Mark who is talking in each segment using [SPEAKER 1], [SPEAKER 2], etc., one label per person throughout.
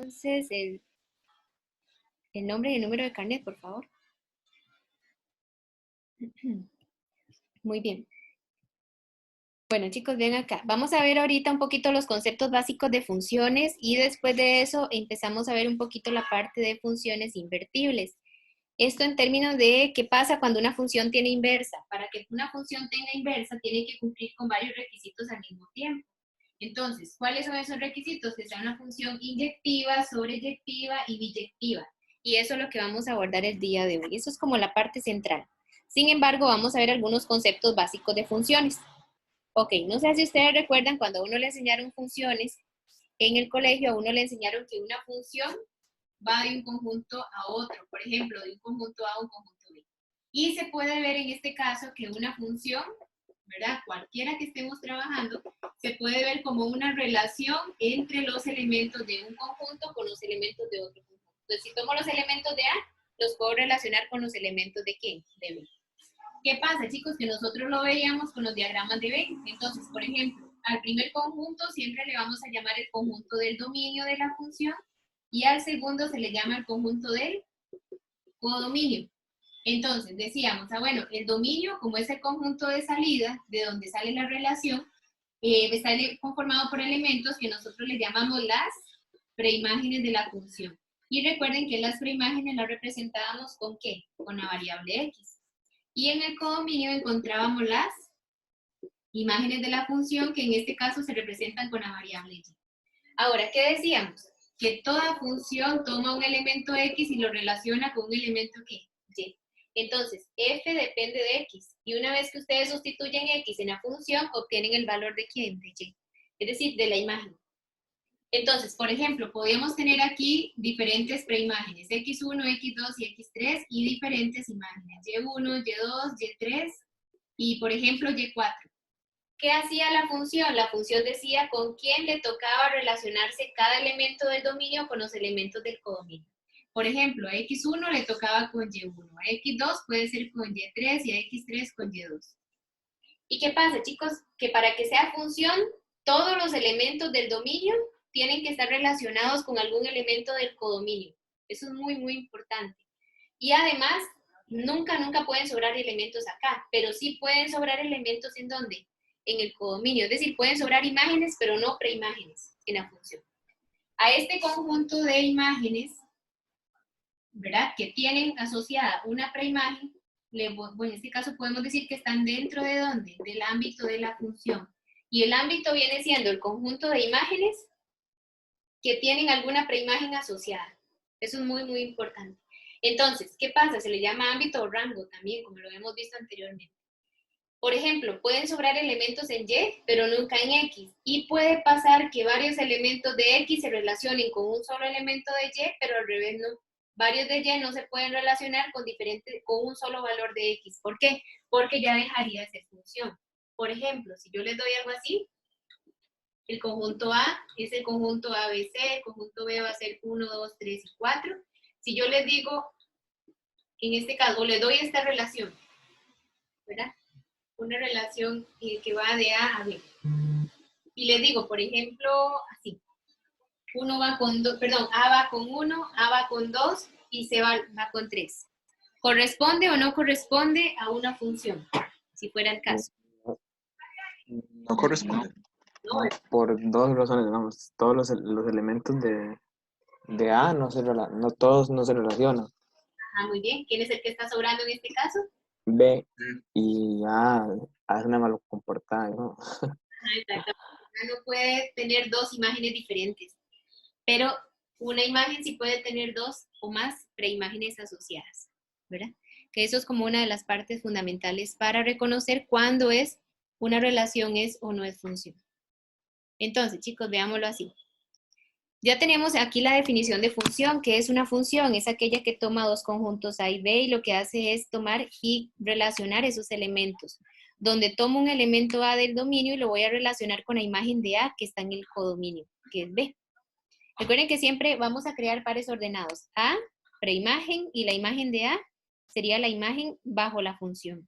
[SPEAKER 1] entonces el nombre y el número de carnet, por favor. Muy bien. Bueno, chicos, ven acá. Vamos a ver ahorita un poquito los conceptos básicos de funciones y después de eso empezamos a ver un poquito la parte de funciones invertibles. Esto en términos de qué pasa cuando una función tiene inversa. Para que una función tenga inversa, tiene que cumplir con varios requisitos al mismo tiempo. Entonces, ¿cuáles son esos requisitos? Que sea una función inyectiva, sobreyectiva y biyectiva. Y eso es lo que vamos a abordar el día de hoy. Eso es como la parte central. Sin embargo, vamos a ver algunos conceptos básicos de funciones. Ok, no sé si ustedes recuerdan cuando a uno le enseñaron funciones, en el colegio a uno le enseñaron que una función va de un conjunto a otro, por ejemplo, de un conjunto A a un conjunto B. Y se puede ver en este caso que una función, ¿verdad? Cualquiera que estemos trabajando, se puede ver como una relación entre los elementos de un conjunto con los elementos de otro conjunto. Entonces, si tomo los elementos de A, los puedo relacionar con los elementos de ¿qué? De B. ¿Qué pasa, chicos? Que nosotros lo veíamos con los diagramas de B. Entonces, por ejemplo, al primer conjunto siempre le vamos a llamar el conjunto del dominio de la función y al segundo se le llama el conjunto del codominio. Entonces, decíamos, bueno, el dominio, como es el conjunto de salida, de donde sale la relación, está conformado por elementos que nosotros le llamamos las preimágenes de la función. Y recuerden que las preimágenes las representábamos ¿con qué? Con la variable x. Y en el codominio encontrábamos las imágenes de la función, que en este caso se representan con la variable y. Ahora, ¿qué decíamos? Que toda función toma un elemento x y lo relaciona con un elemento ¿qué? Y. Entonces, f depende de x. Y una vez que ustedes sustituyen x en la función, obtienen el valor de ¿quién? De y. Es decir, de la imagen. Entonces, por ejemplo, podríamos tener aquí diferentes preimágenes, x1, x2 y x3, y diferentes imágenes, y1, y2, y3, y por ejemplo, y4. ¿Qué hacía la función? La función decía con quién le tocaba relacionarse cada elemento del dominio con los elementos del codominio. Por ejemplo, a x1 le tocaba con y1, a x2 puede ser con y3 y a x3 con y2. ¿Y qué pasa, chicos? Que para que sea función, todos los elementos del dominio tienen que estar relacionados con algún elemento del codominio. Eso es muy, muy importante. Y además, nunca pueden sobrar elementos acá, pero sí pueden sobrar elementos ¿en dónde? En el codominio. Es decir, pueden sobrar imágenes, pero no preimágenes en la función. A este conjunto de imágenes, ¿verdad? Que tienen asociada una preimagen, bueno, en este caso podemos decir que están dentro de ¿dónde? Del ámbito de la función. Y el ámbito viene siendo el conjunto de imágenes que tienen alguna preimagen asociada. Eso es muy, muy importante. Entonces, ¿qué pasa? Se le llama ámbito o rango también, como lo hemos visto anteriormente. Por ejemplo, pueden sobrar elementos en Y, pero nunca en X. Y puede pasar que varios elementos de X se relacionen con un solo elemento de Y, pero al revés no. Varios de Y no se pueden relacionar con un solo valor de X. ¿Por qué? Porque ya dejaría de ser función. Por ejemplo, si yo les doy algo así, el conjunto A es el conjunto ABC, el conjunto B va a ser 1, 2, 3 y 4. Si yo les digo, en este caso, les doy esta relación, ¿verdad? Una relación que va de A a B. Y les digo, por ejemplo, así. A va con 1, A va con 2 y C va con 3. ¿Corresponde o no corresponde a una función? Si fuera el caso.
[SPEAKER 2] No corresponde.
[SPEAKER 1] No,
[SPEAKER 3] Por dos razones, vamos, todos los elementos de A no todos no se relacionan.
[SPEAKER 1] muy bien. ¿Quién es el que está sobrando en este caso?
[SPEAKER 3] B y A es una malo comportada, ¿no?
[SPEAKER 1] Exactamente. No puede tener dos imágenes diferentes, pero una imagen sí puede tener dos o más preimágenes asociadas, ¿verdad? Que eso es como una de las partes fundamentales para reconocer cuándo una relación es o no es función. Entonces, chicos, veámoslo así. Ya tenemos aquí la definición de función. ¿Qué es una función? Es aquella que toma dos conjuntos A y B y lo que hace es tomar y relacionar esos elementos. Donde tomo un elemento A del dominio y lo voy a relacionar con la imagen de A que está en el codominio, que es B. Recuerden que siempre vamos a crear pares ordenados. A, preimagen, y la imagen de A sería la imagen bajo la función,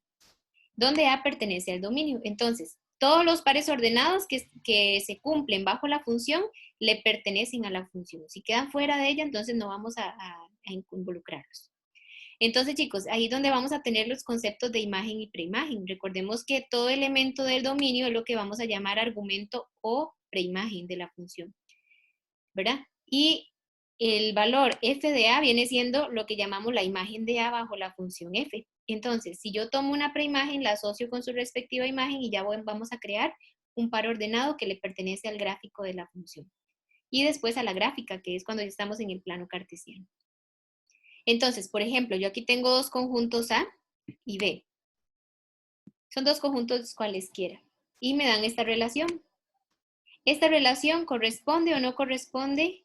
[SPEAKER 1] donde A pertenece al dominio. Entonces, Todos los pares ordenados que se cumplen bajo la función le pertenecen a la función. Si quedan fuera de ella, entonces no vamos a involucrarlos. Entonces, chicos, ahí es donde vamos a tener los conceptos de imagen y preimagen. Recordemos que todo elemento del dominio es lo que vamos a llamar argumento o preimagen de la función, ¿verdad? Y el valor f de a viene siendo lo que llamamos la imagen de a bajo la función f. Entonces, si yo tomo una preimagen, la asocio con su respectiva imagen y ya vamos a crear un par ordenado que le pertenece al gráfico de la función. Y después a la gráfica, que es cuando ya estamos en el plano cartesiano. Entonces, por ejemplo, yo aquí tengo dos conjuntos A y B. Son dos conjuntos cualesquiera. Y me dan esta relación. ¿Esta relación corresponde o no corresponde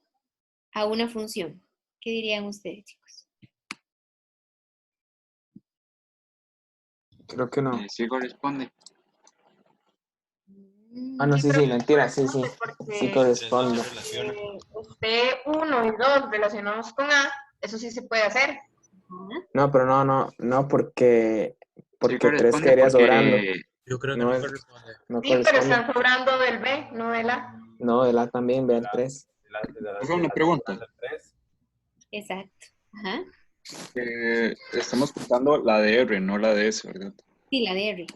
[SPEAKER 1] a una función? ¿Qué dirían ustedes, chicos?
[SPEAKER 3] Creo que no.
[SPEAKER 2] Sí corresponde.
[SPEAKER 3] Ah, no,
[SPEAKER 4] Sí,
[SPEAKER 3] sí,
[SPEAKER 4] pero
[SPEAKER 3] sí,
[SPEAKER 4] sí
[SPEAKER 3] mentira, sí, sí.
[SPEAKER 4] corresponde
[SPEAKER 3] Sí
[SPEAKER 4] porque
[SPEAKER 3] corresponde.
[SPEAKER 4] usted 1 y 2 relacionados con A, eso sí se puede hacer.
[SPEAKER 3] No, pero no, porque
[SPEAKER 2] Sí
[SPEAKER 3] 3
[SPEAKER 2] corresponde
[SPEAKER 3] quedaría sobrando.
[SPEAKER 2] porque
[SPEAKER 5] Yo creo que
[SPEAKER 3] No,
[SPEAKER 5] no corresponde.
[SPEAKER 3] no
[SPEAKER 4] Sí, pero
[SPEAKER 3] corresponde.
[SPEAKER 4] están sobrando del B, no del A.
[SPEAKER 3] No, el A también, ve el 3.
[SPEAKER 2] hago una pregunta.
[SPEAKER 1] Exacto. Ajá.
[SPEAKER 2] Estamos contando la de R, no la de S, ¿verdad?
[SPEAKER 1] Sí, la de R.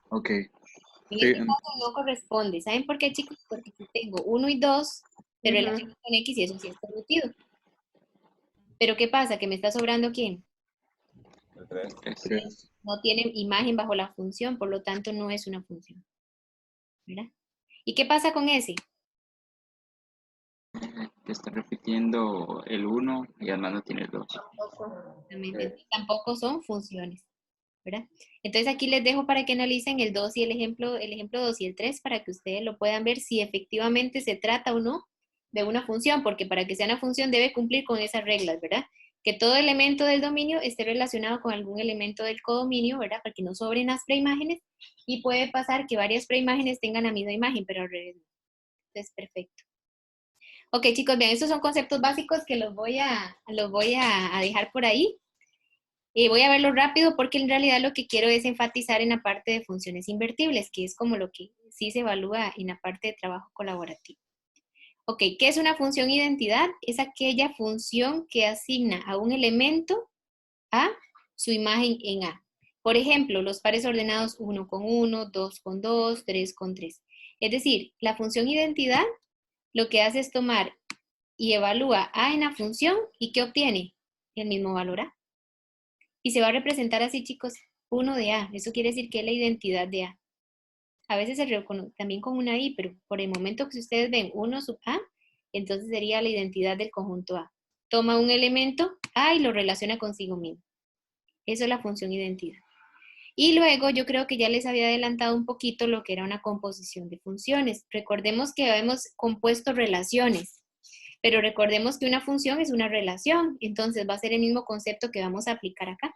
[SPEAKER 2] Ok.
[SPEAKER 1] En
[SPEAKER 2] Sí,
[SPEAKER 1] este caso no corresponde. ¿Saben por qué, chicos? Porque si tengo 1 y 2, se
[SPEAKER 4] Ujú.
[SPEAKER 1] relacionan con X y eso sí es permitido. Pero ¿qué pasa? ¿Que me está sobrando quién?
[SPEAKER 2] el 3.
[SPEAKER 1] No tiene imagen bajo la función, por lo tanto no es una función. ¿Verdad? ¿Y qué pasa con ese?
[SPEAKER 2] Que está repitiendo el 1 y además no tiene el 2.
[SPEAKER 1] Tampoco son funciones. ¿Verdad? Entonces aquí les dejo para que analicen el 2 y el ejemplo 2 y el 3 para que ustedes lo puedan ver si efectivamente se trata o no de una función, porque para que sea una función debe cumplir con esas reglas, ¿verdad? Que todo elemento del dominio esté relacionado con algún elemento del codominio, ¿verdad? Para que no sobren las preimágenes y puede pasar que varias preimágenes tengan la misma imagen, pero al revés no. Entonces, perfecto. Ok, chicos, bien, estos son conceptos básicos que los voy a dejar por ahí. Voy a verlo rápido porque en realidad lo que quiero es enfatizar en la parte de funciones invertibles, que es como lo que sí se evalúa en la parte de trabajo colaborativo. Ok, ¿qué es una función identidad? Es aquella función que asigna a un elemento a su imagen en A. Por ejemplo, los pares ordenados 1 con 1, 2 con 2, 3 con 3. Es decir, la función identidad lo que hace es tomar y evalúa A en la función y ¿qué obtiene? El mismo valor A. Y se va a representar así, chicos, 1 de A. Eso quiere decir que es la identidad de A. A veces se reconoce también con una I, pero por el momento que si ustedes ven 1 sub A, entonces sería la identidad del conjunto A. Toma un elemento A y lo relaciona consigo mismo. Eso es la función identidad. Y luego yo creo que ya les había adelantado un poquito lo que era una composición de funciones. Recordemos que hemos compuesto relaciones, pero recordemos que una función es una relación, entonces va a ser el mismo concepto que vamos a aplicar acá.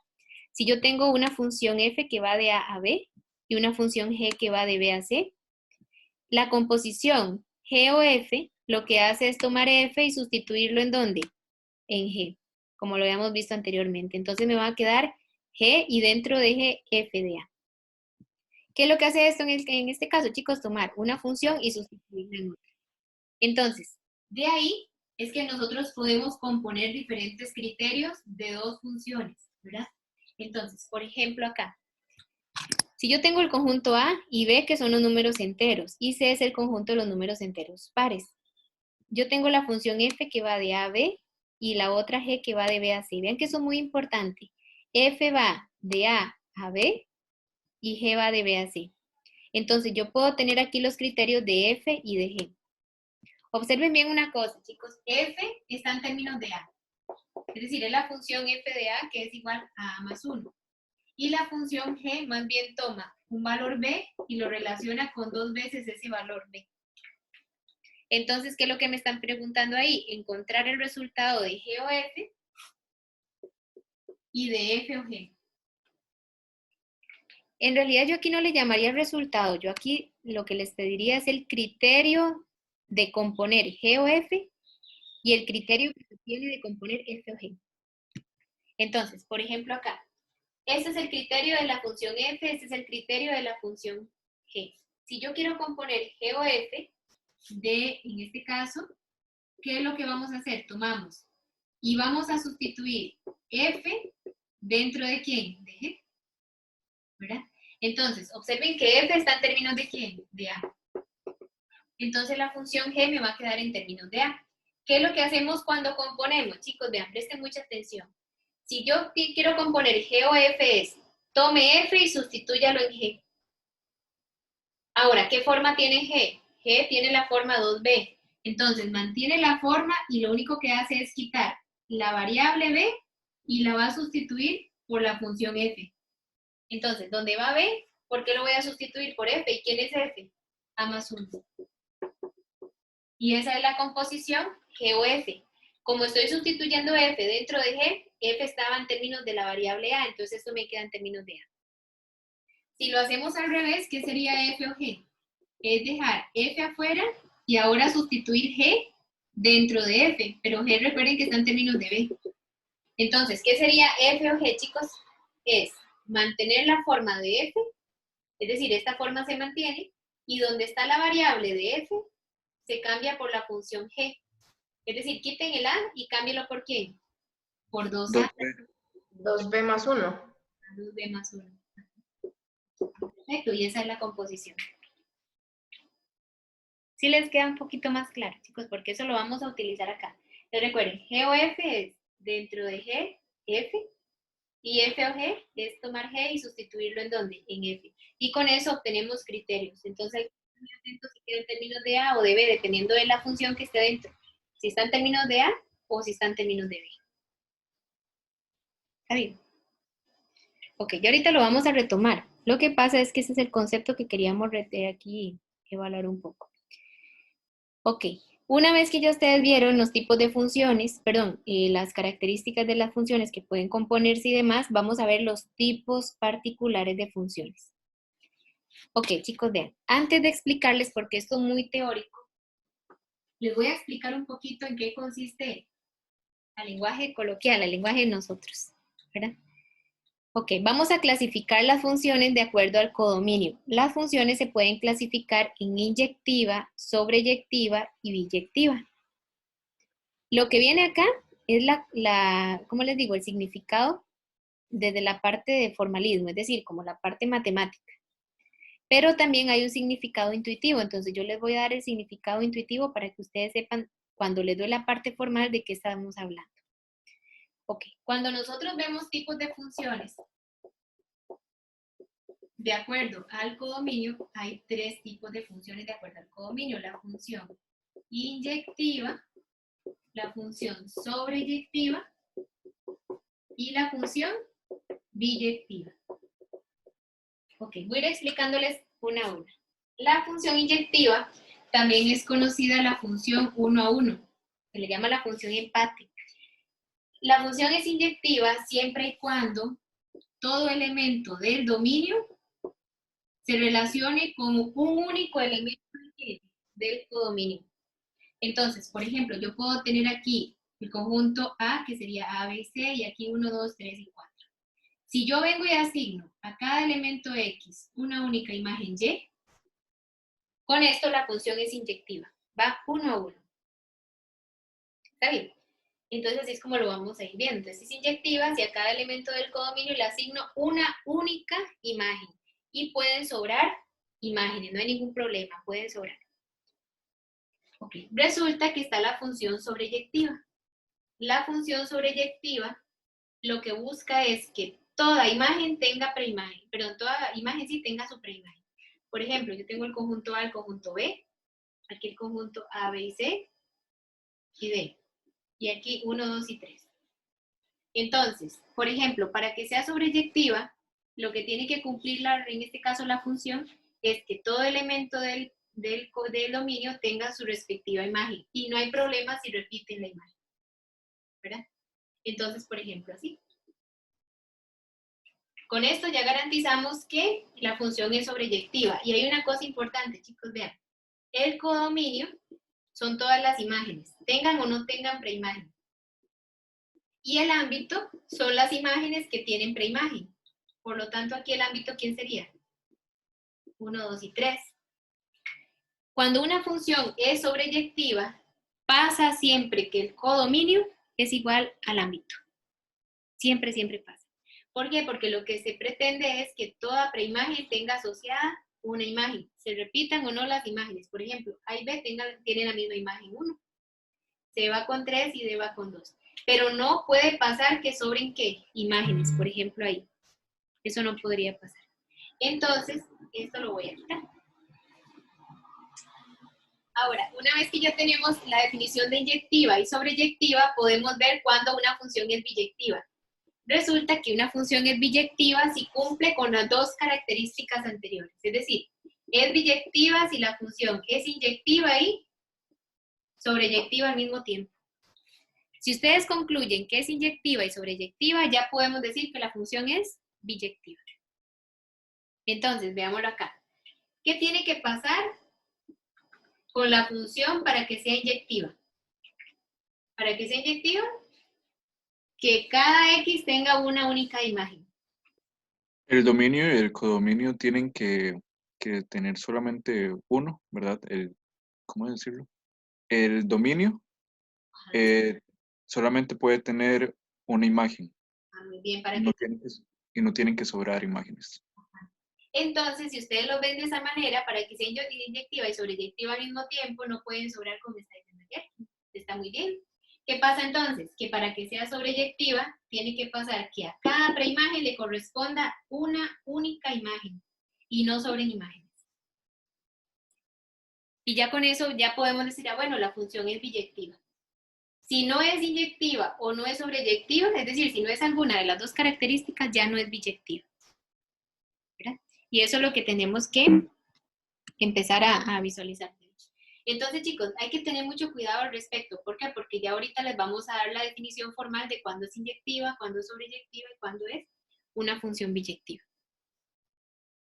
[SPEAKER 1] Si yo tengo una función f que va de A a B y una función g que va de B a C, la composición g o f lo que hace es tomar f y sustituirlo ¿en dónde? En g, como lo habíamos visto anteriormente. Entonces me va a quedar g y dentro de g f de A. ¿Qué es lo que hace esto en este caso, chicos? Tomar una función y sustituirla en otra. Entonces, de ahí es que nosotros podemos componer diferentes criterios de dos funciones, ¿verdad? Entonces, por ejemplo, acá, si yo tengo el conjunto A y B, que son los números enteros, y C es el conjunto de los números enteros pares, yo tengo la función f que va de A a B y la otra g que va de B a C. Vean que eso es muy importante. F va de A a B y g va de B a C. Entonces, yo puedo tener aquí los criterios de f y de g. Observen bien una cosa, chicos. F está en términos de A. Es decir, es la función f de A que es igual a A más 1. Y la función g más bien toma un valor b y lo relaciona con 2 veces ese valor b. Entonces, ¿qué es lo que me están preguntando ahí? Encontrar el resultado de g o f y de f o g. En realidad yo aquí no le llamaría resultado. Yo aquí lo que les pediría es el criterio de componer g o f y el criterio que se tiene de componer f o g. Entonces, por ejemplo acá, este es el criterio de la función f, este es el criterio de la función g. Si yo quiero componer G o F de, en este caso, ¿qué es lo que vamos a hacer? Tomamos y vamos a sustituir F dentro de ¿quién? De G, ¿verdad? Entonces, observen que F está en términos de ¿quién? De A. Entonces, la función G me va a quedar en términos de A. ¿Qué es lo que hacemos cuando componemos? Chicos, vean, presten mucha atención. Si yo quiero componer G o F es, tome F y sustitúyalo en G. Ahora, ¿qué forma tiene G? G tiene la forma 2b. Entonces, mantiene la forma y lo único que hace es quitar la variable b y la va a sustituir por la función f. Entonces, ¿dónde va b? ¿Por qué lo voy a sustituir por f? ¿Y quién es f? A más 1. Y esa es la composición G o f. Como estoy sustituyendo f dentro de G, f estaba en términos de la variable a, entonces esto me queda en términos de a. Si lo hacemos al revés, ¿qué sería f o g? Es dejar f afuera y ahora sustituir g dentro de f, pero g recuerden que está en términos de b. Entonces, ¿qué sería f o g, chicos? Es mantener la forma de f, es decir, esta forma se mantiene, y donde está la variable de f, se cambia por la función g. Es decir, quiten el a y cámbielo por ¿quién? Por 2a.
[SPEAKER 4] 2b más 1.
[SPEAKER 1] 2b más 1. Perfecto, y esa es la composición. Sí les queda un poquito más claro, chicos, porque eso lo vamos a utilizar acá. Entonces recuerden, G o F es dentro de G, F, y F o G es tomar G y sustituirlo en ¿dónde? En F. Y con eso obtenemos criterios. Entonces hay que estar muy atentos si queda en términos de A o de B, dependiendo de la función que esté dentro. Si está en términos de A o si está en términos de B. ¿Está bien? Ok, y ahorita lo vamos a retomar. Lo que pasa es que ese es el concepto que queríamos aquí evaluar un poco. Ok, una vez que ya ustedes vieron los tipos de funciones, perdón, las características de las funciones que pueden componerse y demás, vamos a ver los tipos particulares de funciones. Ok, chicos, vean, antes de explicarles, porque esto es muy teórico, les voy a explicar un poquito en qué consiste el lenguaje coloquial, el lenguaje de nosotros, ¿verdad? Ok, vamos a clasificar las funciones de acuerdo al codominio. Las funciones se pueden clasificar en inyectiva, sobreyectiva y biyectiva. Lo que viene acá es ¿cómo les digo? El significado desde la parte de formalismo, es decir, como la parte matemática. Pero también hay un significado intuitivo, entonces yo les voy a dar el significado intuitivo para que ustedes sepan cuando les doy la parte formal de qué estamos hablando. Ok, cuando nosotros vemos tipos de funciones, de acuerdo al codominio, hay 3 tipos de funciones de acuerdo al codominio. La función inyectiva, la función sobreyectiva y la función biyectiva. Ok, voy a ir explicándoles una a una. La función inyectiva también es conocida la función 1 a 1. Se le llama la función empate. La función es inyectiva siempre y cuando todo elemento del dominio se relacione con un único elemento del codominio. Entonces, por ejemplo, yo puedo tener aquí el conjunto A, que sería A, B, C, y aquí 1, 2, 3 y 4. Si yo vengo y asigno a cada elemento X una única imagen Y, con esto la función es inyectiva. Va 1 a 1. ¿Está bien? Entonces así es como lo vamos a ir viendo. Entonces es inyectiva si a cada elemento del codominio le asigno una única imagen. Y pueden sobrar imágenes, no hay ningún problema, pueden sobrar. Ok, resulta que está la función sobreyectiva. La función sobreyectiva lo que busca es que toda imagen tenga preimagen, perdón, toda imagen sí tenga su preimagen. Por ejemplo, yo tengo el conjunto A, el conjunto B, aquí el conjunto A, B y C, y D. Y aquí 1, 2 y 3. Entonces, por ejemplo, para que sea sobreyectiva, lo que tiene que cumplir, en este caso la función, es que todo elemento del dominio tenga su respectiva imagen. Y no hay problema si repiten la imagen. ¿Verdad? Entonces, por ejemplo, así. Con esto ya garantizamos que la función es sobreyectiva. Y hay una cosa importante, chicos, vean. El codominio son todas las imágenes, tengan o no tengan preimagen. Y el ámbito son las imágenes que tienen preimagen. Por lo tanto, aquí el ámbito, ¿quién sería? 1, 2 y 3. Cuando una función es sobreyectiva, pasa siempre que el codominio es igual al ámbito. Siempre, siempre pasa. ¿Por qué? Porque lo que se pretende es que toda preimagen tenga asociada una imagen. Se repitan o no las imágenes. Por ejemplo, A y B tienen la misma imagen 1. C va con 3 y D va con 2. Pero no puede pasar que sobren, ¿qué? Imágenes, por ejemplo, ahí. Eso no podría pasar. Entonces, esto lo voy a quitar. Ahora, una vez que ya tenemos la definición de inyectiva y sobreyectiva, podemos ver cuándo una función es biyectiva. Resulta que una función es biyectiva si cumple con las dos características anteriores. Es decir, es biyectiva si la función es inyectiva y sobreyectiva al mismo tiempo. Si ustedes concluyen que es inyectiva y sobreyectiva, ya podemos decir que la función es biyectiva. Entonces, veámoslo acá. ¿Qué tiene que pasar con la función para que sea inyectiva? Para que sea inyectiva, que cada X tenga una única imagen.
[SPEAKER 2] El dominio y el codominio tienen que tener solamente uno, ¿verdad? ¿Cómo decirlo? El dominio solamente puede tener una imagen.
[SPEAKER 1] Muy bien, para
[SPEAKER 2] Y no
[SPEAKER 1] que...
[SPEAKER 2] y no tienen que sobrar imágenes.
[SPEAKER 1] Entonces, si ustedes lo ven de esa manera, para que sea inyectiva y sobreyectiva al mismo tiempo, no pueden sobrar como está diciendo aquí. Está muy bien. ¿Qué pasa entonces? Que para que sea sobreyectiva, tiene que pasar que a cada preimagen le corresponda una única imagen y no sobren imágenes. Y ya con eso ya podemos decir, bueno, la función es biyectiva. Si no es inyectiva o no es sobreyectiva, es decir, si no es alguna de las dos características, ya no es biyectiva. ¿Verdad? Y eso es lo que tenemos que empezar a visualizar. Entonces, chicos, hay que tener mucho cuidado al respecto. ¿Por qué? Porque ya ahorita les vamos a dar la definición formal de cuándo es inyectiva, cuándo es sobreyectiva y cuándo es una función biyectiva.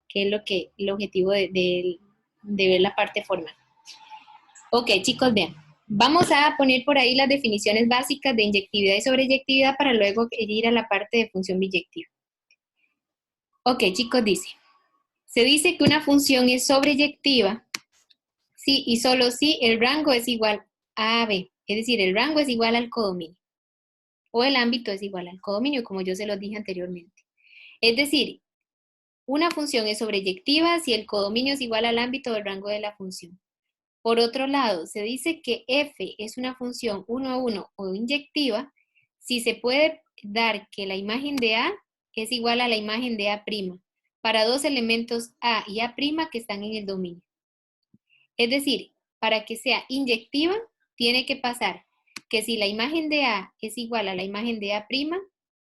[SPEAKER 1] Que es el objetivo de ver la parte formal. Ok, chicos, vean. Vamos a poner por ahí las definiciones básicas de inyectividad y sobreyectividad para luego ir a la parte de función biyectiva. Ok, chicos, se dice que una función es sobreyectiva si y solo si el rango es igual a AB. Es decir, el rango es igual al codominio. O el ámbito es igual al codominio, como yo se los dije anteriormente. Es decir, una función es sobreyectiva si el codominio es igual al ámbito del rango de la función. Por otro lado, se dice que f es una función 1 a 1 o inyectiva si se puede dar que la imagen de A es igual a la imagen de A' para dos elementos A y A' que están en el dominio. Es decir, para que sea inyectiva, tiene que pasar que si la imagen de A es igual a la imagen de A',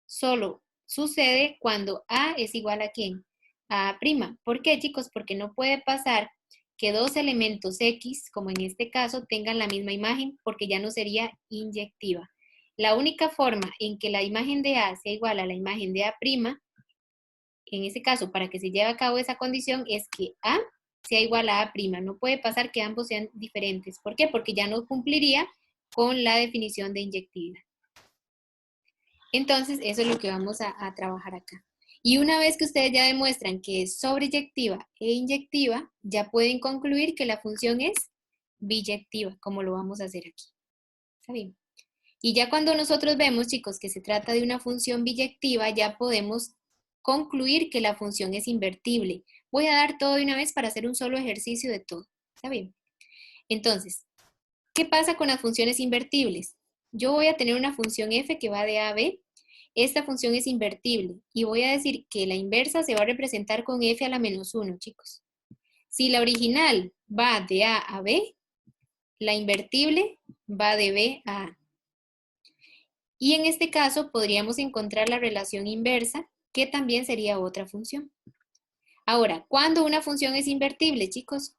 [SPEAKER 1] solo sucede cuando A es igual a ¿quién? A A'. ¿Por qué, chicos? Porque no puede pasar que dos elementos X, como en este caso, tengan la misma imagen, porque ya no sería inyectiva. La única forma en que la imagen de A sea igual a la imagen de A', en ese caso, para que se lleve a cabo esa condición, es que A sea igual a A'. No puede pasar que ambos sean diferentes. ¿Por qué? Porque ya no cumpliría con la definición de inyectividad. Entonces, eso es lo que vamos a trabajar acá. Y una vez que ustedes ya demuestran que es sobreyectiva e inyectiva, ya pueden concluir que la función es biyectiva, como lo vamos a hacer aquí. ¿Está bien? Y ya cuando nosotros vemos, chicos, que se trata de una función biyectiva, ya podemos concluir que la función es invertible. Voy a dar todo de una vez para hacer un solo ejercicio de todo. ¿Está bien? Entonces, ¿qué pasa con las funciones invertibles? Yo voy a tener una función f que va de A a B. Esta función es invertible y voy a decir que la inversa se va a representar con f a la menos 1, chicos. Si la original va de A a B, la invertible va de B a A. Y en este caso podríamos encontrar la relación inversa, que también sería otra función. Ahora, ¿cuándo una función es invertible, chicos?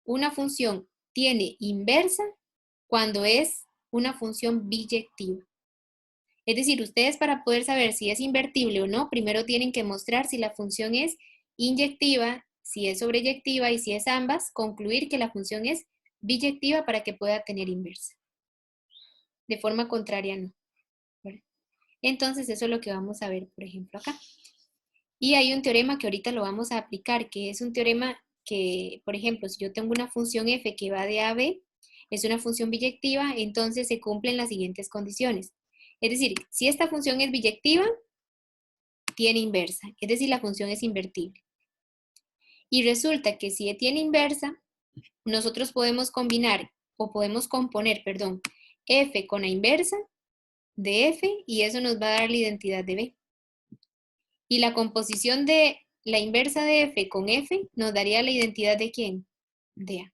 [SPEAKER 1] Una función tiene inversa cuando es una función biyectiva. Es decir, ustedes para poder saber si es invertible o no, primero tienen que mostrar si la función es inyectiva, si es sobreyectiva y si es ambas, concluir que la función es biyectiva para que pueda tener inversa. De forma contraria, no. Entonces, eso es lo que vamos a ver, por ejemplo, acá. Y hay un teorema que ahorita lo vamos a aplicar, que es un teorema que, por ejemplo, si yo tengo una función f que va de a a b, es una función biyectiva, entonces se cumplen las siguientes condiciones. Es decir, si esta función es biyectiva, tiene inversa, es decir, la función es invertible. Y resulta que si tiene inversa, nosotros podemos combinar, o podemos componer, perdón, f con la inversa de f, y eso nos va a dar la identidad de b. Y la composición de la inversa de f con f nos daría la identidad de ¿quién? De a.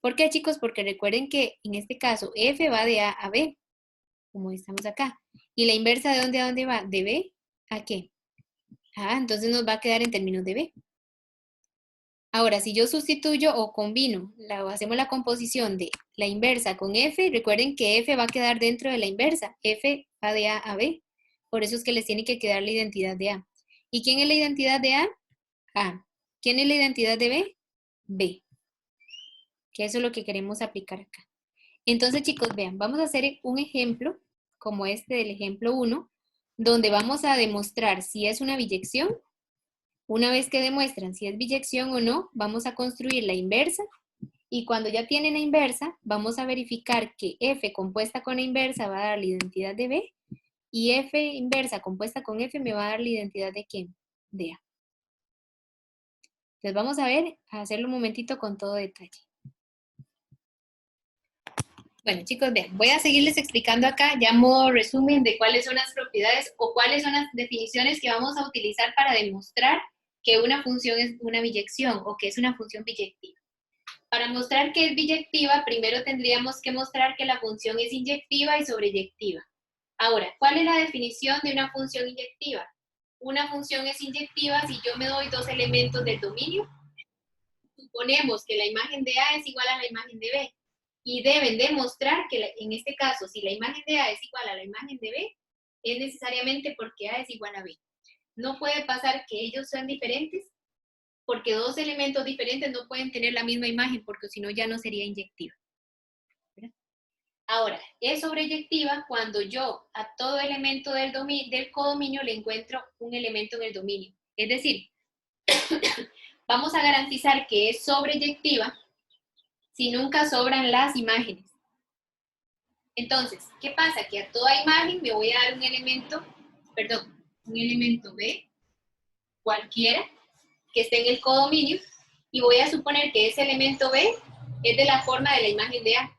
[SPEAKER 1] ¿Por qué, chicos? Porque recuerden que en este caso f va de a a b, como estamos acá. ¿Y la inversa de dónde a dónde va? ¿De b a qué? Ah, entonces nos va a quedar en términos de b. Ahora, si yo sustituyo o combino, hacemos la composición de la inversa con f, recuerden que f va a quedar dentro de la inversa. F va de a a b. Por eso es que les tiene que quedar la identidad de a. ¿Y quién es la identidad de a? A. ¿Quién es la identidad de b? B. Que eso es lo que queremos aplicar acá. Entonces, chicos, vean, vamos a hacer un ejemplo, como este del ejemplo 1, donde vamos a demostrar si es una biyección. Una vez que demuestran si es biyección o no, vamos a construir la inversa, y cuando ya tienen la inversa, vamos a verificar que f compuesta con la inversa va a dar la identidad de b, y f inversa compuesta con f me va a dar la identidad de ¿quién? De a. Entonces vamos a ver, a hacerlo un momentito con todo detalle. Bueno, chicos, vean, voy a seguirles explicando acá, ya modo resumen de cuáles son las propiedades o cuáles son las definiciones que vamos a utilizar para demostrar que una función es una biyección o que es una función biyectiva. Para mostrar que es biyectiva, primero tendríamos que mostrar que la función es inyectiva y sobreyectiva. Ahora, ¿cuál es la definición de una función inyectiva? Una función es inyectiva si yo me doy dos elementos del dominio. Suponemos que la imagen de A es igual a la imagen de B. Y deben demostrar que en este caso, si la imagen de A es igual a la imagen de B, es necesariamente porque A es igual a B. No puede pasar que ellos sean diferentes, porque dos elementos diferentes no pueden tener la misma imagen, porque si no ya no sería inyectiva. Ahora, es sobreyectiva cuando yo a todo elemento del codominio le encuentro un elemento en el dominio. Es decir, vamos a garantizar que es sobreyectiva si nunca sobran las imágenes. Entonces, ¿qué pasa? Que a toda imagen me voy a dar un elemento B, cualquiera, que esté en el codominio, y voy a suponer que ese elemento B es de la forma de la imagen de A.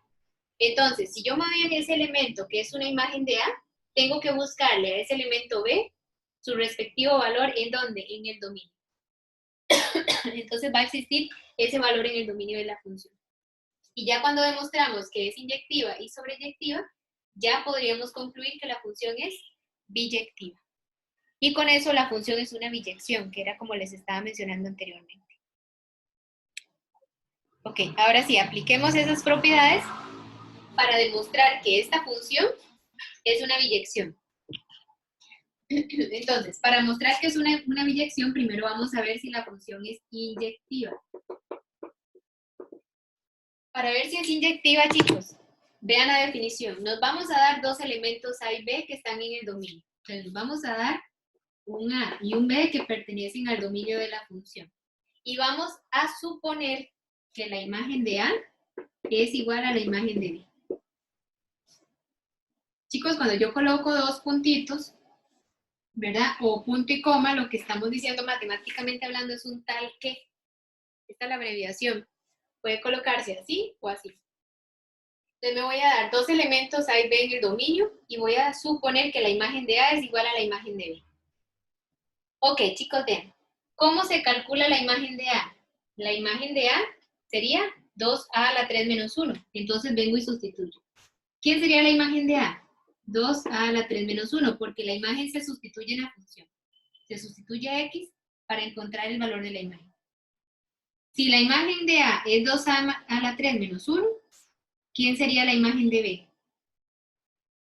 [SPEAKER 1] Entonces, si yo me doy en ese elemento que es una imagen de A, tengo que buscarle a ese elemento B su respectivo valor, ¿en dónde? En el dominio. Entonces va a existir ese valor en el dominio de la función. Y ya cuando demostramos que es inyectiva y sobreyectiva, ya podríamos concluir que la función es biyectiva. Y con eso la función es una biyección, que era como les estaba mencionando anteriormente. Ok, ahora sí, apliquemos esas propiedades para demostrar que esta función es una biyección. Entonces, para mostrar que es una biyección, primero vamos a ver si la función es inyectiva. Para ver si es inyectiva, chicos, vean la definición. Nos vamos a dar dos elementos A y B que están en el dominio. Entonces, nos vamos a dar un A y un B que pertenecen al dominio de la función. Y vamos a suponer que la imagen de A es igual a la imagen de B. Chicos, cuando yo coloco dos puntitos, ¿verdad? O punto y coma, lo que estamos diciendo matemáticamente hablando es un tal que. Esta es la abreviación. Puede colocarse así o así. Entonces me voy a dar dos elementos A y B en el dominio y voy a suponer que la imagen de A es igual a la imagen de B. Ok, chicos, vean. ¿Cómo se calcula la imagen de A? La imagen de A sería 2A a la 3 menos 1. Entonces vengo y sustituyo. ¿Quién sería la imagen de A? 2A a la 3 menos 1, porque la imagen se sustituye en la función. Se sustituye a X para encontrar el valor de la imagen. Si la imagen de A es 2A a la 3 menos 1, ¿quién sería la imagen de B?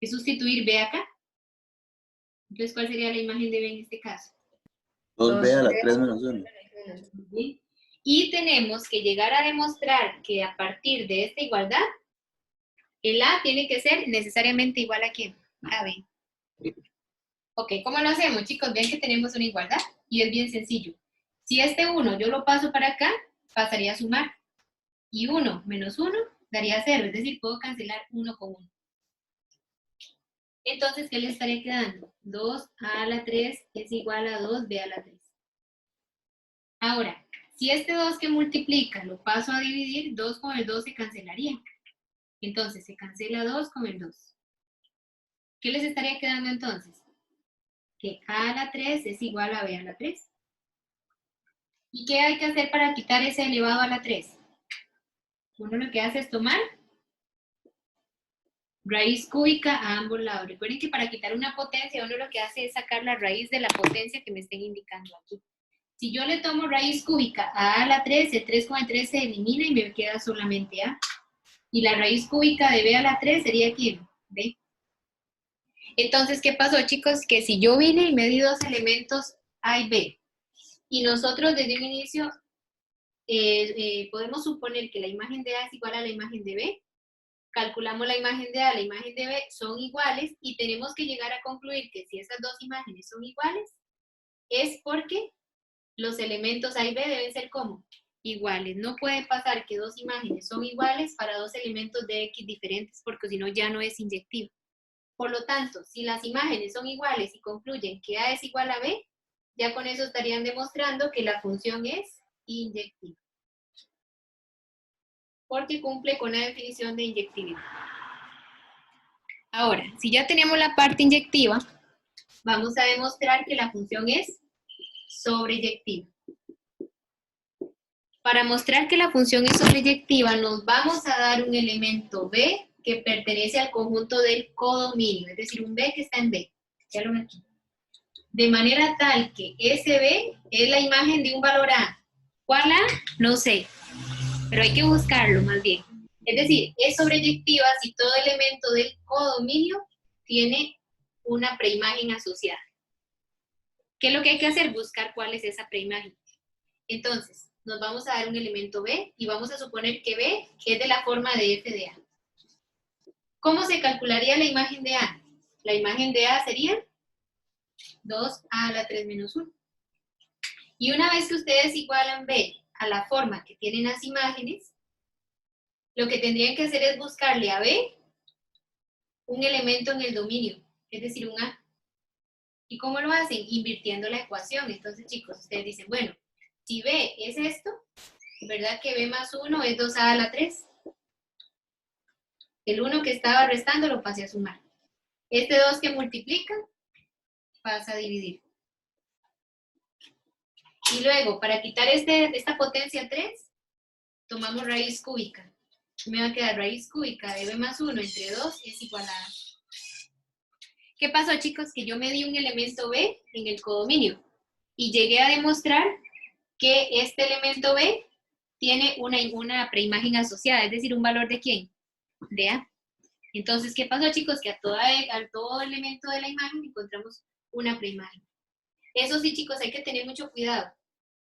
[SPEAKER 1] Es sustituir B acá. Entonces, ¿cuál sería la imagen de B en este caso?
[SPEAKER 5] 2B a la 3 menos 1.
[SPEAKER 1] ¿Sí? Y tenemos que llegar a demostrar que a partir de esta igualdad, el A tiene que ser necesariamente igual a ¿quién? A B. Ok, ¿cómo lo hacemos, chicos? Ven que tenemos una igualdad y es bien sencillo. Si este 1 yo lo paso para acá, pasaría a sumar. Y 1 menos 1 daría 0, es decir, puedo cancelar 1 con 1. Entonces, ¿qué le estaría quedando? 2a a la 3 es igual a 2b a la 3. Ahora, si este 2 que multiplica lo paso a dividir, 2 con el 2 se cancelaría. Entonces, se cancela 2 con el 2. ¿Qué les estaría quedando entonces? Que a a la 3 es igual a b a la 3. ¿Y qué hay que hacer para quitar ese elevado a la 3? Uno lo que hace es tomar raíz cúbica a ambos lados. Recuerden que para quitar una potencia, uno lo que hace es sacar la raíz de la potencia que me estén indicando aquí. Si yo le tomo raíz cúbica a la 3, el 3 con el 3 se elimina y me queda solamente a. Y la raíz cúbica de b a la 3 sería ¿quién? B. Entonces, ¿qué pasó, chicos? Que si yo vine y me di dos elementos a y b, y nosotros desde un inicio podemos suponer que la imagen de a es igual a la imagen de b, calculamos la imagen de a, la imagen de b son iguales, y tenemos que llegar a concluir que si esas dos imágenes son iguales, es porque los elementos a y b deben ser ¿cómo? Iguales. No puede pasar que dos imágenes son iguales para dos elementos de x diferentes, porque si no ya no es inyectiva. Por lo tanto, si las imágenes son iguales y concluyen que a es igual a b, ya con eso estarían demostrando que la función es inyectiva, porque cumple con la definición de inyectividad. Ahora, si ya tenemos la parte inyectiva, vamos a demostrar que la función es sobreyectiva. Para mostrar que la función es sobreyectiva, nos vamos a dar un elemento b que pertenece al conjunto del codominio, es decir, un b que está en b. Fíjalo aquí. De manera tal que ese b es la imagen de un valor a. ¿Cuál a? No sé, pero hay que buscarlo más bien. Es decir, es sobreyectiva si todo elemento del codominio tiene una preimagen asociada. ¿Qué es lo que hay que hacer? Buscar cuál es esa preimagen. Entonces, nos vamos a dar un elemento b y vamos a suponer que b es de la forma de f de a. ¿Cómo se calcularía la imagen de a? La imagen de a sería 2a a la 3 menos 1. Y una vez que ustedes igualan b a la forma que tienen las imágenes, lo que tendrían que hacer es buscarle a b un elemento en el dominio, es decir, un a. ¿Y cómo lo hacen? Invirtiendo la ecuación. Entonces, chicos, ustedes dicen, bueno, si b es esto, ¿verdad que b más 1 es 2a a la 3? El 1 que estaba restando lo pasé a sumar. Este 2 que multiplica, pasa a dividir. Y luego, para quitar esta potencia 3, tomamos raíz cúbica. Me va a quedar raíz cúbica de b más 1 entre 2 es igual a a. ¿Qué pasó, chicos? Que yo me di un elemento b en el codominio y llegué a demostrar que este elemento b tiene una preimagen asociada, es decir, un valor de ¿quién? De a. Entonces, ¿qué pasó, chicos? Que a todo elemento de la imagen encontramos una preimagen. Eso sí, chicos, hay que tener mucho cuidado.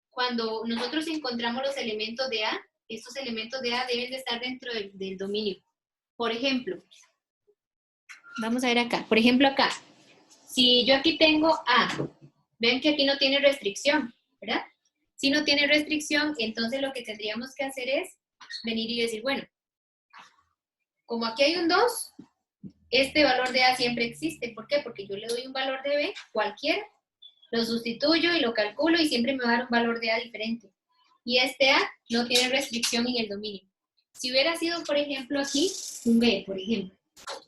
[SPEAKER 1] Cuando nosotros encontramos los elementos de a, estos elementos de a deben de estar dentro del dominio. Por ejemplo, vamos a ver acá. Por ejemplo, acá. Si yo aquí tengo a, ven que aquí no tiene restricción, ¿verdad? Si no tiene restricción, entonces lo que tendríamos que hacer es venir y decir, bueno, como aquí hay un 2, este valor de a siempre existe. ¿Por qué? Porque yo le doy un valor de b, cualquiera, lo sustituyo y lo calculo y siempre me va a dar un valor de a diferente. Y este a no tiene restricción en el dominio. Si hubiera sido, por ejemplo, aquí, un b, por ejemplo,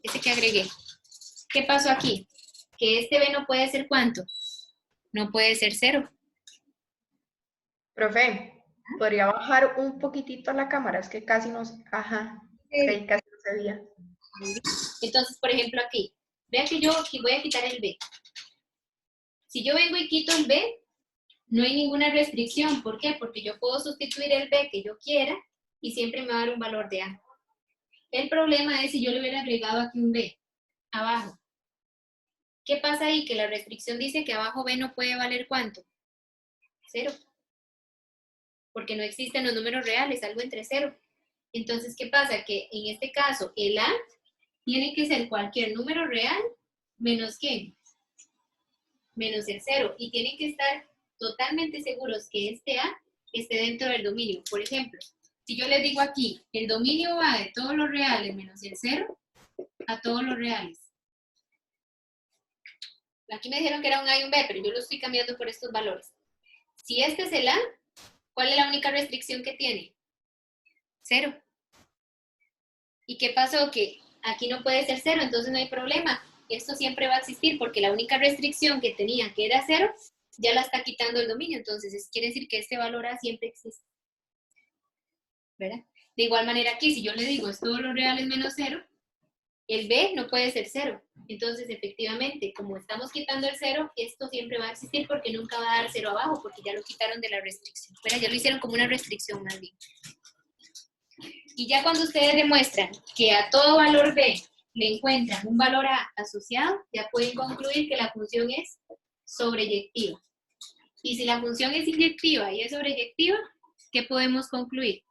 [SPEAKER 1] este que agregué. ¿Qué pasó aquí? Que este b no puede ser ¿cuánto? No puede ser 0.
[SPEAKER 4] Profe, ¿podría bajar un poquitito la cámara? Es que casi nos... Ajá, es que ahí casi no se veía.
[SPEAKER 1] Entonces, por ejemplo, aquí. Vean que yo aquí voy a quitar el b. Si yo vengo y quito el b, no hay ninguna restricción. ¿Por qué? Porque yo puedo sustituir el b que yo quiera y siempre me va a dar un valor de a. El problema es si yo le hubiera agregado aquí un b abajo. ¿Qué pasa ahí? Que la restricción dice que abajo b no puede valer ¿cuánto? 0. Porque no existen los números reales, algo entre 0. Entonces, ¿qué pasa? Que en este caso, el a tiene que ser cualquier número real menos ¿qué? Menos el 0. Y tiene que estar totalmente seguros que este A esté dentro del dominio. Por ejemplo, si yo les digo aquí, el dominio va de todos los reales menos el 0 a todos los reales. Aquí me dijeron que era un A y un B, pero yo lo estoy cambiando por estos valores. Si este es el A, ¿cuál es la única restricción que tiene? 0. ¿Y qué pasó? Que aquí no puede ser 0, entonces no hay problema. Esto siempre va a existir porque la única restricción que tenía, que era 0, ya la está quitando el dominio. Entonces, quiere decir que este valor A siempre existe. ¿Verdad? De igual manera aquí, si yo le digo es todos los reales menos 0, el B no puede ser 0. Entonces, efectivamente, como estamos quitando el 0, esto siempre va a existir porque nunca va a dar 0 abajo, porque ya lo quitaron de la restricción. ¿Verdad? Ya lo hicieron como una restricción más bien. Y ya cuando ustedes demuestran que a todo valor B le encuentran un valor A asociado, ya pueden concluir que la función es sobreyectiva. Y si la función es inyectiva y es sobreyectiva, ¿qué podemos concluir?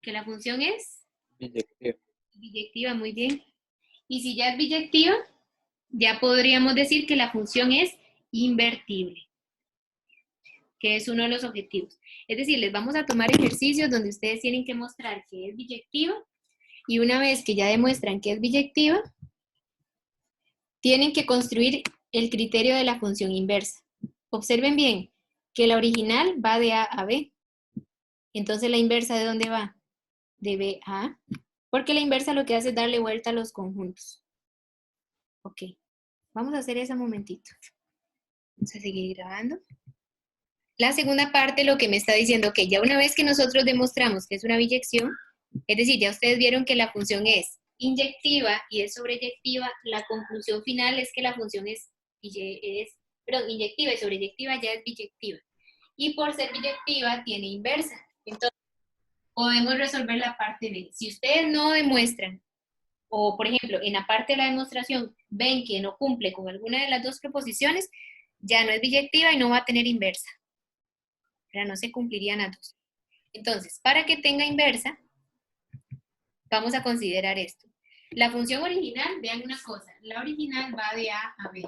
[SPEAKER 1] Que la función es biyectiva, muy bien. Y si ya es biyectiva, ya podríamos decir que la función es invertible, que es uno de los objetivos. Es decir, les vamos a tomar ejercicios donde ustedes tienen que mostrar que es biyectiva, y una vez que ya demuestran que es biyectiva, tienen que construir el criterio de la función inversa. Observen bien que la original va de A a B. Entonces, ¿la inversa de dónde va? De B a A. Porque la inversa lo que hace es darle vuelta a los conjuntos. Ok. Vamos a hacer eso un momentito. Vamos a seguir grabando. La segunda parte lo que me está diciendo que ya una vez que nosotros demostramos que es una biyección, es decir, ya ustedes vieron que la función es inyectiva y es sobreyectiva, la conclusión final es que la función es inyectiva y sobreyectiva ya es biyectiva. Y por ser biyectiva tiene inversa. Entonces, podemos resolver la parte B. Si ustedes no demuestran, o por ejemplo, en la parte de la demostración ven que no cumple con alguna de las dos proposiciones, ya no es biyectiva y no va a tener inversa. Pero no se cumplirían las dos. Entonces, para que tenga inversa, vamos a considerar esto. La función original, vean una cosa, la original va de A a B.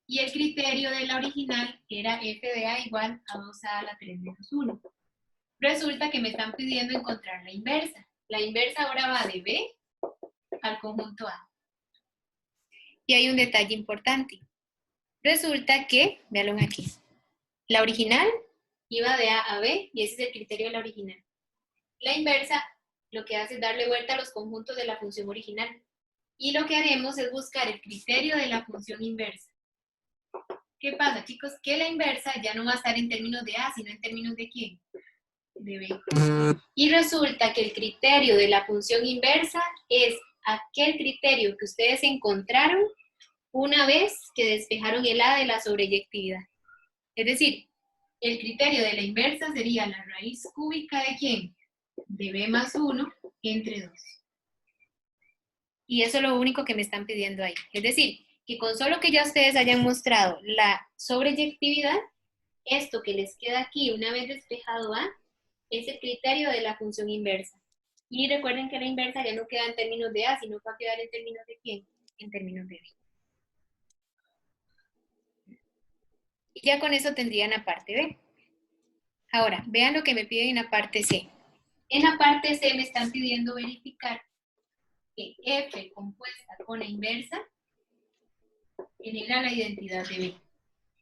[SPEAKER 1] Y el criterio de la original era f de A igual a 2A a la 3 menos 1. Resulta que me están pidiendo encontrar la inversa. La inversa ahora va de B al conjunto A. Y hay un detalle importante. Resulta que, véanlo aquí, la original iba de A a B y ese es el criterio de la original. La inversa lo que hace es darle vuelta a los conjuntos de la función original. Y lo que haremos es buscar el criterio de la función inversa. ¿Qué pasa, chicos? Que la inversa ya no va a estar en términos de A, sino en términos de ¿quién? De B. Y resulta que el criterio de la función inversa es aquel criterio que ustedes encontraron una vez que despejaron el A de la sobreyectividad. Es decir, el criterio de la inversa sería la raíz cúbica de ¿quién? De B más 1 entre 2. Y eso es lo único que me están pidiendo ahí. Es decir, que con solo que ya ustedes hayan mostrado la sobreyectividad, esto que les queda aquí una vez despejado A, es el criterio de la función inversa. Y recuerden que la inversa ya no queda en términos de A, sino va a quedar en términos de ¿quién? En términos de B. Y ya con eso tendrían la parte B. Ahora, vean lo que me piden en la parte C. En la parte C me están pidiendo verificar que F compuesta con la inversa genera la identidad de B.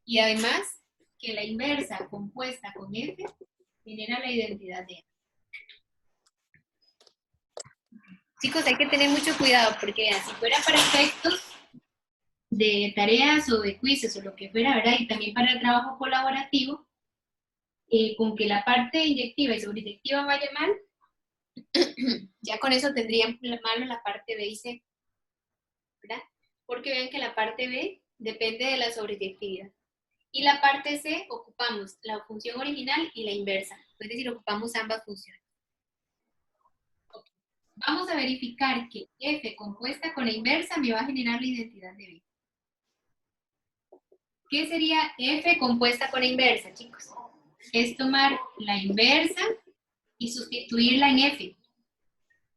[SPEAKER 1] Y además, que la inversa compuesta con F genera la identidad de A. Chicos, hay que tener mucho cuidado porque vean, si fuera para efectos de tareas o de quizzes o lo que fuera, ¿verdad? Y también para el trabajo colaborativo, con que la parte inyectiva y sobreyectiva vaya mal, ya con eso tendrían malo la parte B y C, ¿verdad? Porque vean que la parte B depende de la sobreyectividad. Y la parte C ocupamos la función original y la inversa, es decir, ocupamos ambas funciones. Vamos a verificar que F compuesta con la inversa me va a generar la identidad de B. ¿Qué sería F compuesta con la inversa, chicos? Es tomar la inversa y sustituirla en F.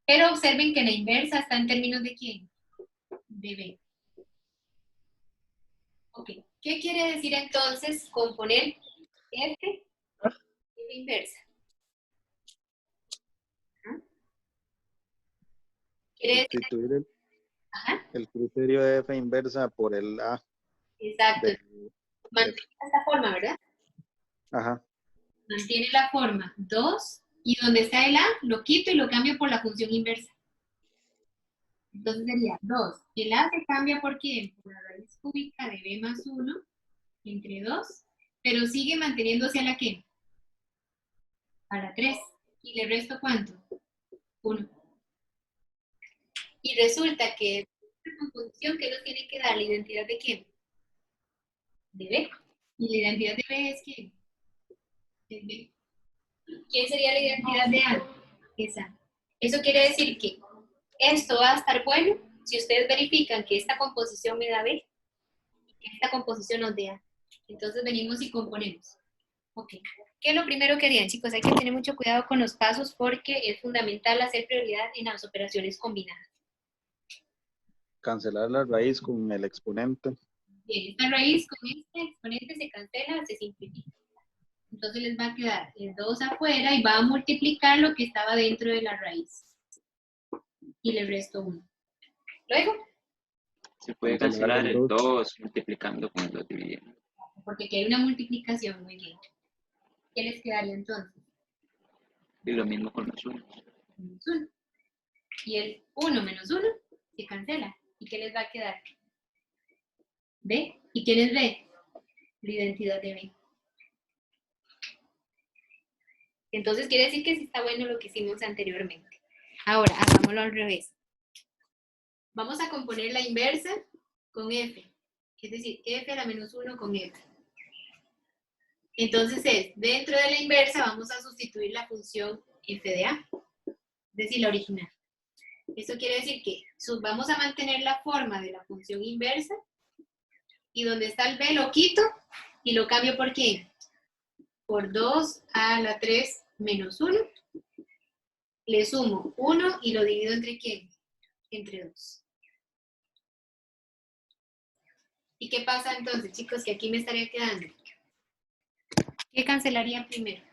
[SPEAKER 1] Pero observen que la inversa está en términos de ¿quién? De B. Ok, ¿qué quiere decir entonces componer F inversa? ¿Ah? ¿Quiere decir?
[SPEAKER 6] Sustituir
[SPEAKER 1] Ajá,
[SPEAKER 6] el criterio de F inversa por el A.
[SPEAKER 1] exacto.
[SPEAKER 6] de-
[SPEAKER 1] Mantiene esta forma, ¿verdad?
[SPEAKER 6] Ajá.
[SPEAKER 1] Mantiene la forma 2 y donde está el A lo quito y lo cambio por la función inversa. Entonces sería 2. El A se cambia por quién? Por la raíz cúbica de B más 1 entre 2, pero sigue manteniéndose a la ¿qué? A la 3. ¿Y le resto cuánto? 1. Y resulta que esta composición que nos tiene que dar la identidad de quién? De B. ¿Y la identidad de B es quién? Es B. ¿Quién sería la identidad de A? Esa. Eso quiere decir que esto va a estar bueno si ustedes verifican que esta composición me da B y que esta composición nos dé A. Entonces venimos y componemos. Ok. ¿Qué es lo primero que harían, chicos? Hay que tener mucho cuidado con los pasos porque es fundamental hacer prioridad en las operaciones combinadas.
[SPEAKER 6] Cancelar la raíz con el exponente.
[SPEAKER 1] Bien, esta raíz con este exponente se cancela, se simplifica. Entonces les va a quedar el 2 afuera y va a multiplicar lo que estaba dentro de la raíz. Y le resto 1. Luego,
[SPEAKER 7] Se puede
[SPEAKER 6] Cancelar
[SPEAKER 7] cancelar
[SPEAKER 6] el
[SPEAKER 7] el
[SPEAKER 6] 2.
[SPEAKER 7] 2 multiplicando con el 2 dividiendo.
[SPEAKER 1] porque aquí hay una multiplicación, muy bien. ¿Qué les quedaría entonces?
[SPEAKER 7] Y lo mismo con los 1.
[SPEAKER 1] Menos 1. Y el 1 menos 1 se cancela. ¿Y qué les va a quedar? B. ¿Y quién es B? La identidad de B. Entonces quiere decir que sí está bueno lo que hicimos anteriormente. Ahora, hagámoslo al revés. Vamos a componer la inversa con F. Es decir, F a la menos 1 con F. Entonces dentro de la inversa vamos a sustituir la función F de A. Es decir, la original. Esto quiere decir que vamos a mantener la forma de la función inversa y donde está el B lo quito y lo cambio por ¿qué? Por 2 a la 3 menos 1. Le sumo 1 y lo divido entre ¿quién? Entre 2. ¿Y qué pasa entonces, chicos? Que aquí me estaría quedando. ¿Qué cancelaría primero?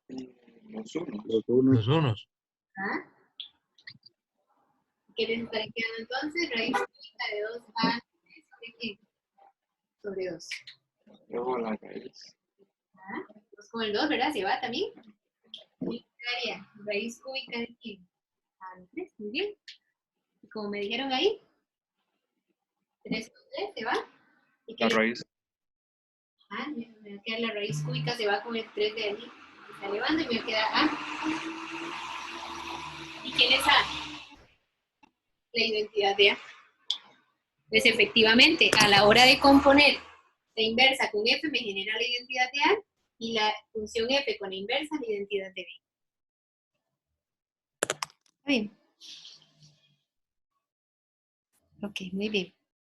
[SPEAKER 7] Los 1.
[SPEAKER 6] Los unos.
[SPEAKER 8] Los unos.
[SPEAKER 1] ¿Ah? ¿Qué les estaría quedando entonces? Raíz cúbica de 2 a sobre ¿qué? Sobre 2.
[SPEAKER 7] Luego la raíz.
[SPEAKER 1] ¿Ah? 2 con el 2, ¿verdad? ¿Se va también? ¿Y qué daría? Raíz cúbica de ¿qué? A 3, muy bien. Y como me dijeron ahí, 3 con 3 se va. ¿Y qué
[SPEAKER 2] La
[SPEAKER 1] le-
[SPEAKER 2] raíz.
[SPEAKER 1] Ah, me va a quedar la raíz cúbica, se va con el 3 de allí. Se está elevando y me queda A. ¿Y quién es A? La identidad de A. Pues efectivamente, a la hora de componer la inversa con F me genera la identidad de A y la función F con la inversa la identidad de B. ¿Está bien? Ok, muy bien.